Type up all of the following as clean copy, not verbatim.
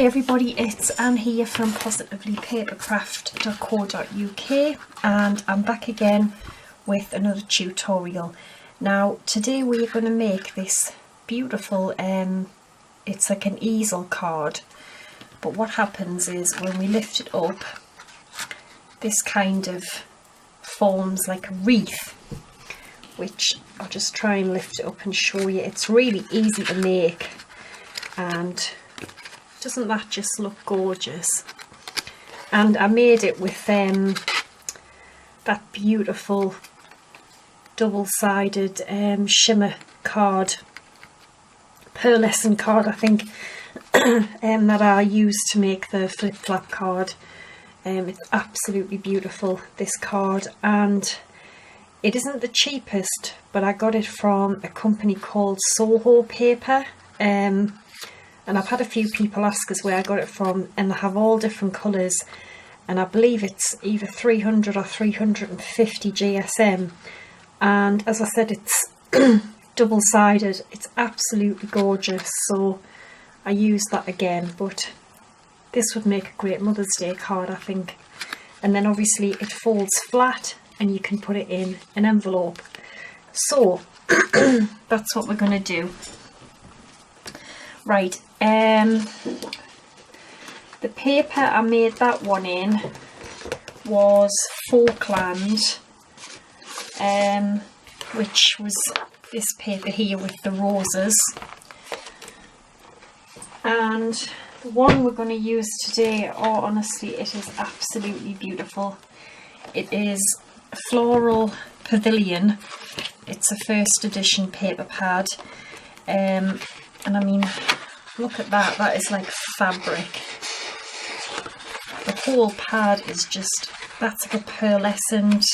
Hi everybody, it's Anne here from positivelypapercraft.co.uk and I'm back again with another tutorial. Now today we're going to make this beautiful, it's like an easel card, but what happens is when we lift it up, this kind of forms like a wreath, which I'll just try and lift it up and show you. It's really easy to make, and doesn't that just look gorgeous? And I made it with that beautiful double-sided shimmer card, pearlescent card I think, that I used to make the flip-flap card. It's absolutely beautiful, this card, and it isn't the cheapest, but I got it from a company called Soho Paper, and I've had a few people ask us where I got it from, and they have all different colours, and I believe it's either 300 or 350 GSM, and as I said, it's double-sided. It's absolutely gorgeous, so I used that again, but this would make a great Mother's Day card, I think. And then obviously it folds flat and you can put it in an envelope. So that's what we're going to do. Right, the paper I made that one in was Falkland, which was this paper here with the roses. And the one we're going to use today, oh honestly, it is absolutely beautiful. It is Floral Pavilion. It's a first edition paper pad, and I mean, look at that, that is like fabric. The whole pad is just, that's like a pearlescent.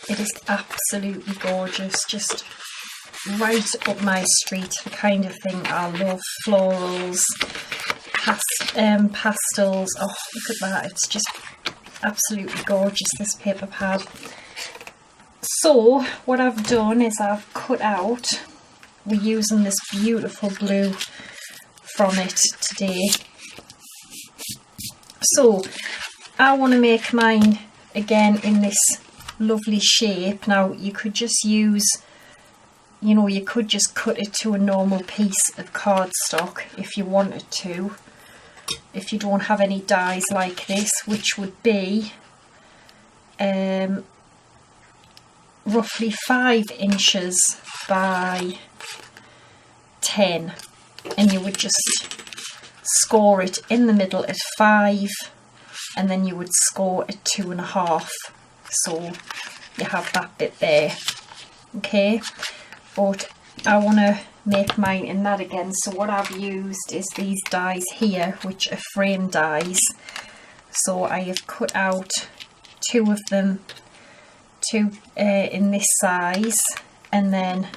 It is absolutely gorgeous, just right up my street, the kind of thing I love. Florals, pastels, oh look at that, it's just absolutely gorgeous, this paper pad. So what I've done is I've cut out, we're using this beautiful blue from it today. So I want to make mine again in this lovely shape. Now you could just use, you know, you could just cut it to a normal piece of cardstock if you wanted to, if you don't have any dies like this, which would be roughly 5 inches by 10, and you would just score it in the middle at 5, and then you would score at 2.5, so you have that bit there. Okay, but I want to make mine in that again, so what I've used is these dies here, which are frame dies. So I have cut out 2 of them, in this size, and then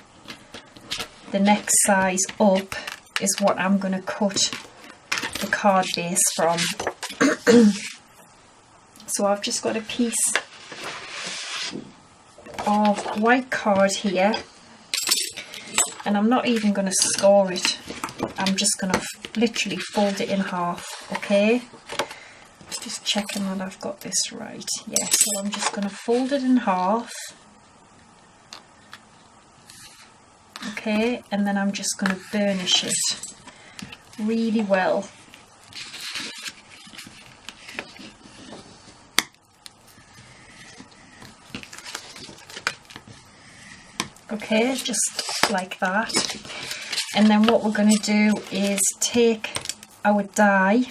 the next size up is what I'm going to cut the card base from. So I've just got a piece of white card here, and I'm not even going to score it, I'm just going to literally fold it in half. Okay, just checking that I've got this right. Yeah, so I'm just going to fold it in half. Okay, and then I'm just going to burnish it really well. Okay, just like that. And then what we're going to do is take our die,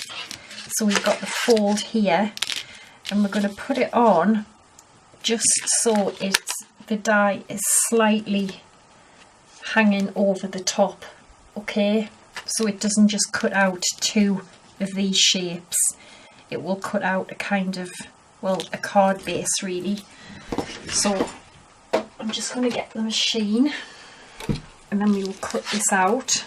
so we've got the fold here, and we're going to put it on just so the die is slightly hanging over the top. Okay, so it doesn't just cut out 2 of these shapes, it will cut out a kind of, well, a card base really. So I'm just going to get the machine, and then we will cut this out.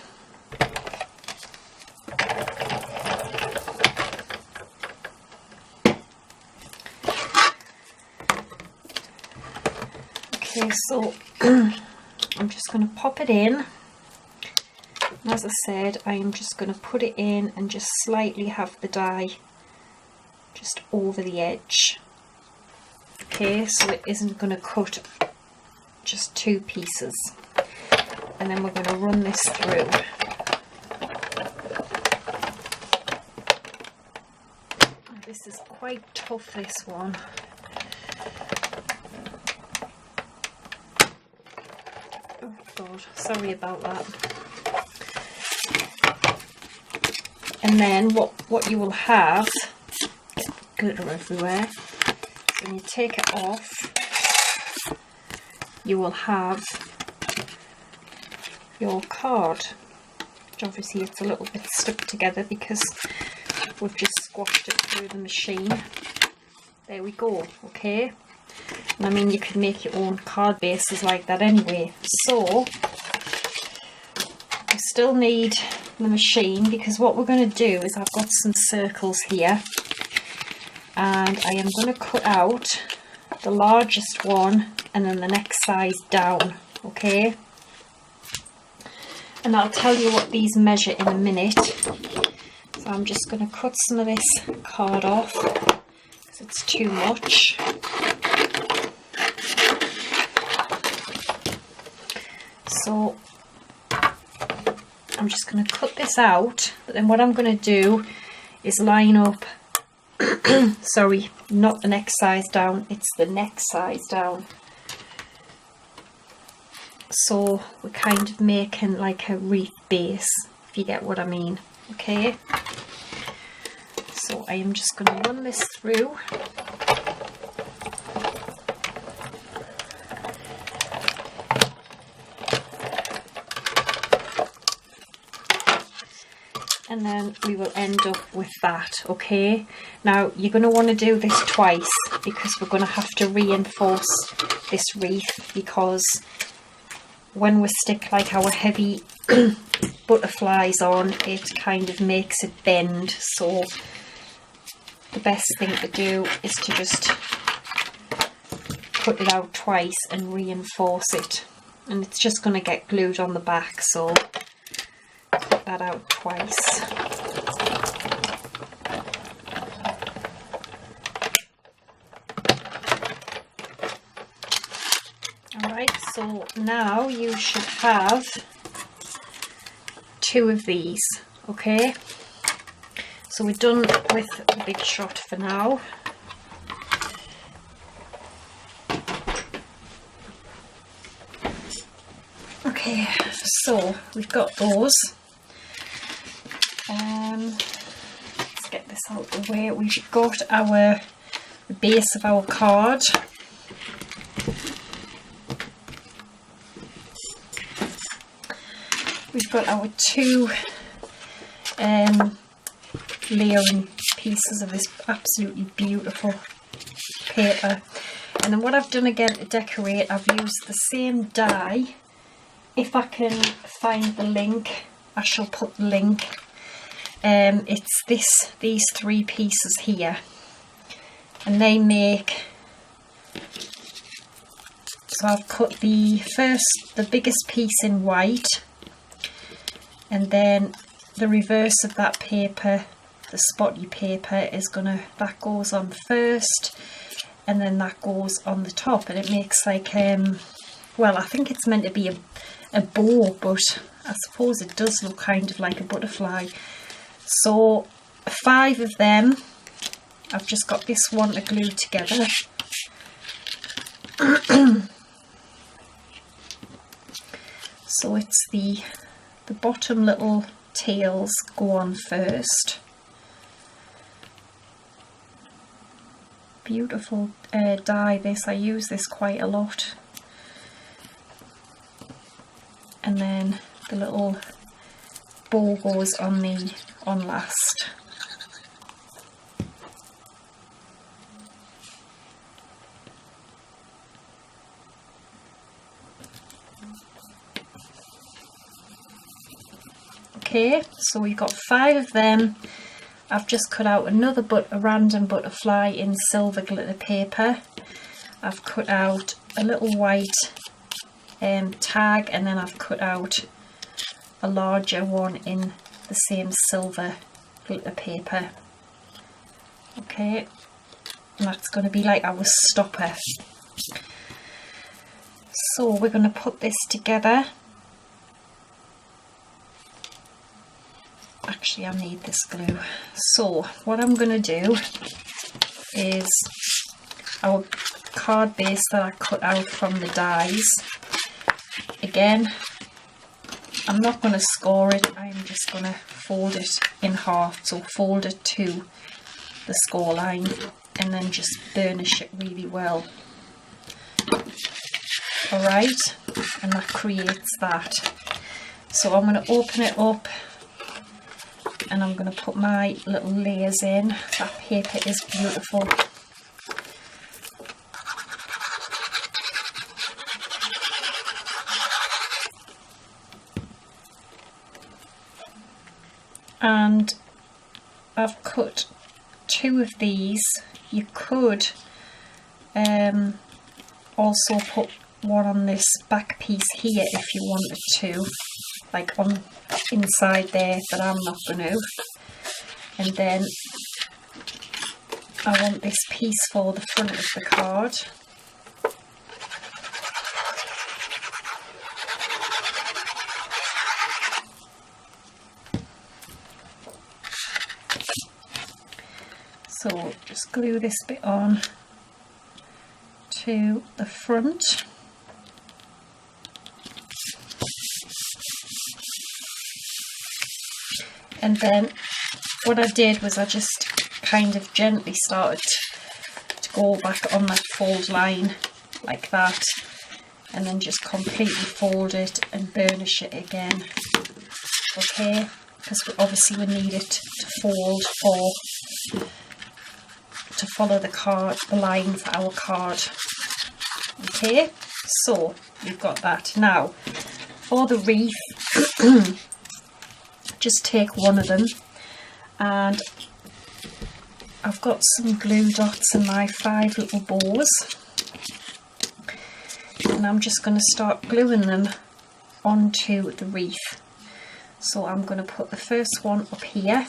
Okay, so I'm just going to pop it in. as I said, I am just going to put it in and just slightly have the dye just over the edge. Okay, so it isn't going to cut just two pieces. And then we're going to run this through. This is quite tough, this one. Oh God, sorry about that. And then what you will have, glitter everywhere, so when you take it off, you will have your card, which obviously it's a little bit stuck together because we've just squashed it through the machine. There we go. Okay, and I mean, you can make your own card bases like that anyway. So we still need the machine, because what we're going to do is, I've got some circles here and I am going to cut out the largest one and then the next size down. Okay, and I'll tell you what these measure in a minute. So I'm just going to cut some of this card off because it's too much. So I'm just going to cut this out, but then what I'm going to do is line up sorry, not the next size down, it's the next size down. So we're kind of making like a wreath base, if you get what I mean. Okay, so I am just going to run this through. And then we will end up with that. Okay, now you're going to want to do this twice because we're going to have to reinforce this wreath, because when we stick like our heavy butterflies on, it kind of makes it bend. So the best thing to do is to just cut it out twice and reinforce it, and it's just going to get glued on the back, so cut that out twice. Alright, so now you should have two of these. Okay, so we're done with the big shot for now. Okay, so we've got those. Let's get this out of the way. We've got the base of our card. We've got our two layering pieces of this absolutely beautiful paper, and then what I've done again to decorate, I've used the same die. If I can find the link, I shall put the link. It's these three pieces here, and they make, so I've cut the biggest piece in white, and then the reverse of that paper, the spotty paper, that goes on first, and then that goes on the top, and it makes like well, I think it's meant to be a bow, but I suppose it does look kind of like a butterfly. So 5 of them. I've just got this one to glue together. So it's the bottom little tails go on first. Beautiful die this, I use this quite a lot. And then the little bow goes on last. Okay, so we've got 5 of them. I've just cut out a random butterfly in silver glitter paper. I've cut out a little white tag, and then I've cut out a larger one in the same silver glitter paper. Okay, and that's going to be like our stopper. So we're going to put this together. Actually, I need this glue. So what I'm going to do is our card base that I cut out from the dies. Again, I'm not going to score it, I'm just going to fold it in half. So fold it to the score line and then just burnish it really well. Alright, and that creates that. So I'm going to open it up and I'm going to put my little layers in. That paper is beautiful. And I've cut 2 of these. You could also put one on this back piece here if you wanted to, like on inside there, but I'm not going to. And then I want this piece for the front of the card. So just glue this bit on to the front. And then what I did was I just kind of gently started to go back on that fold line like that, and then just completely fold it and burnish it again. Okay, because obviously we need it to fold or to follow the line for our card. Okay, so you've got that. Now for the wreath, just take one of them, and I've got some glue dots in my 5 little bows, and I'm just going to start gluing them onto the wreath. So I'm going to put the first one up here.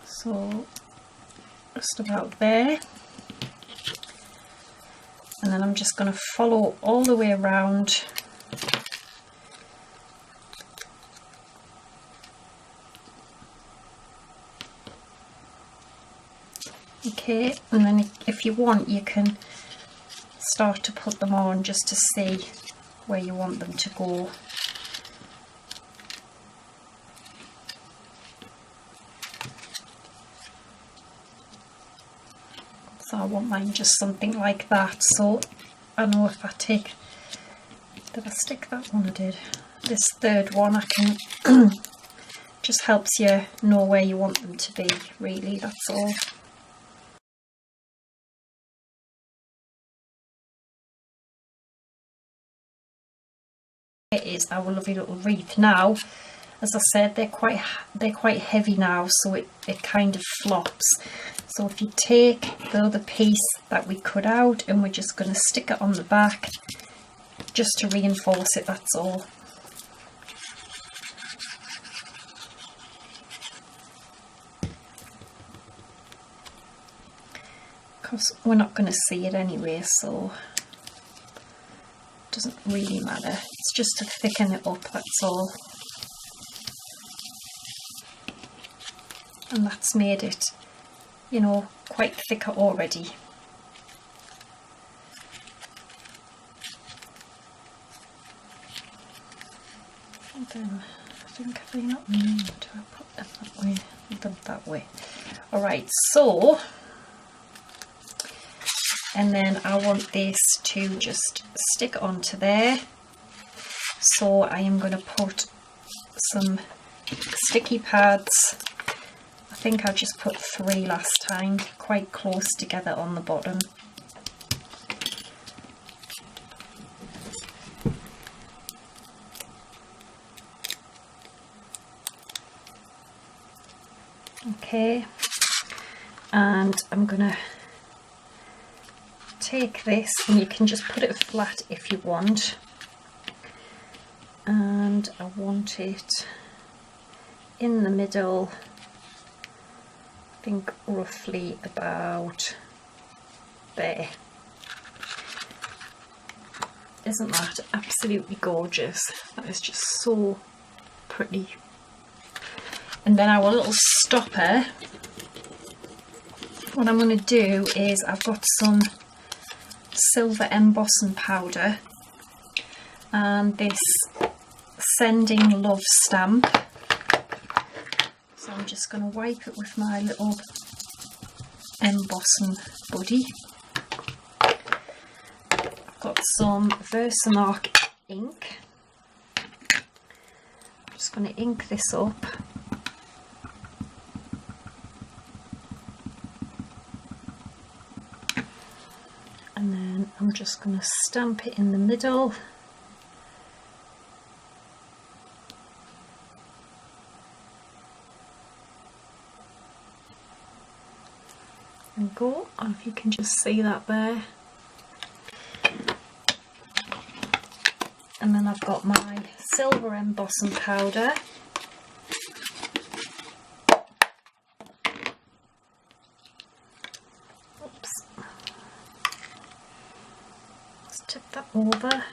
So just about there, and then I'm just going to follow all the way around. Okay, and then if you want, you can start to put them on just to see where you want them to go. So I want mine just something like that. So I know if I take, did I stick that one? I did. This third one, I can just helps you know where you want them to be, really, that's all. It is our lovely little wreath. Now, as I said, they're quite heavy now, so it kind of flops. So if you take the other piece that we cut out, and we're just going to stick it on the back just to reinforce it, that's all. Because we're not going to see it anyway, so it doesn't really matter. It's just to thicken it up, that's all. And that's made it, you know, quite thicker already. And then I think if I not do I put them that way, them that way. Alright, so and then I want this to just stick onto there. So I am going to put some sticky pads. I think I just put 3 last time, quite close together on the bottom. Okay, and I'm gonna take this, and you can just put it flat if you want, and I want it in the middle, I think roughly about there. Isn't that absolutely gorgeous? That is just so pretty. And then our little stopper, what I'm going to do is, I've got some silver embossing powder and this sending love stamp, so I'm just going to wipe it with my little embossing buddy. I've got some Versamark ink. I'm just going to ink this up. And then I'm just going to stamp it in the middle. And go, I don't know if you can just see that there. And then I've got my silver embossing powder. Oops. Let's tip that over.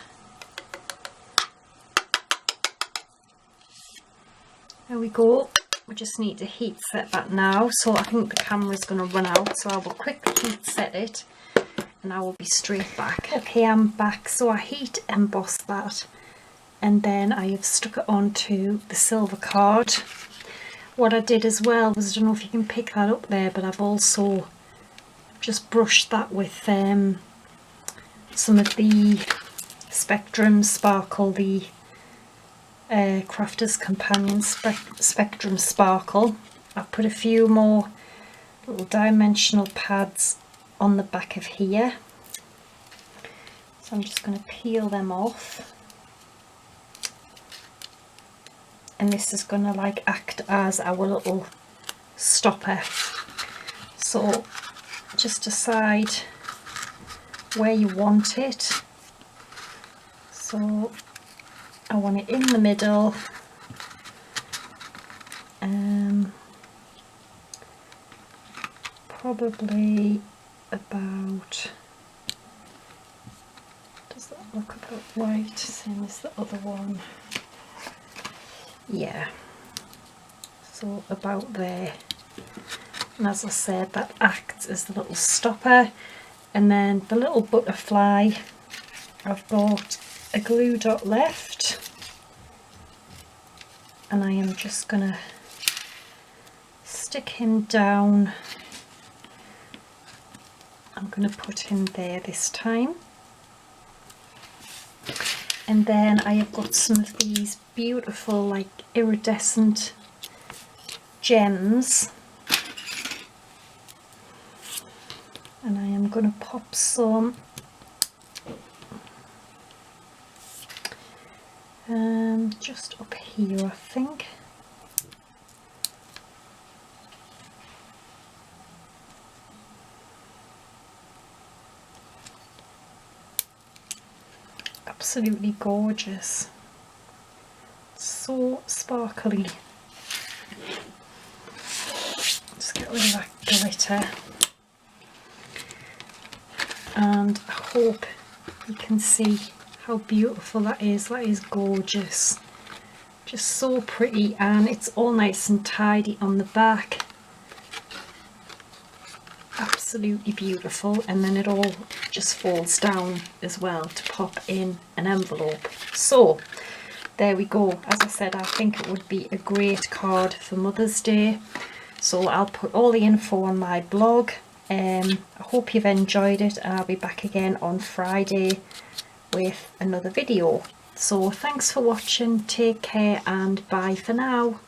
There we go. We just need to heat set that now, so I think the camera's going to run out, so I will quickly heat set it and I will be straight back. Okay, I'm back. So I heat embossed that, and then I have stuck it onto the silver card. What I did as well was, I don't know if you can pick that up there, but I've also just brushed that with some of the Spectrum Sparkle, the Crafter's Companion Spectrum Sparkle. I've put a few more little dimensional pads on the back of here, so I'm just going to peel them off, and this is going to like act as our little stopper. So just decide where you want it. So I want it in the middle, probably about, does that look about right, same as the other one? Yeah, so about there. And as I said, that acts as the little stopper. And then the little butterfly, I've got a glue dot left, and I am just gonna stick him down. I'm gonna put him there this time. And then I have got some of these beautiful like iridescent gems, and I am gonna pop some just up here, I think. Absolutely gorgeous, so sparkly. Just get rid of that glitter, and I hope you can see how beautiful that is. That is gorgeous, just so pretty, and it's all nice and tidy on the back. Absolutely beautiful. And then it all just falls down as well to pop in an envelope. So there we go. As I said, I think it would be a great card for Mother's Day, so I'll put all the info on my blog. I hope you've enjoyed it, and I'll be back again on Friday with another video. So thanks for watching, take care, and bye for now.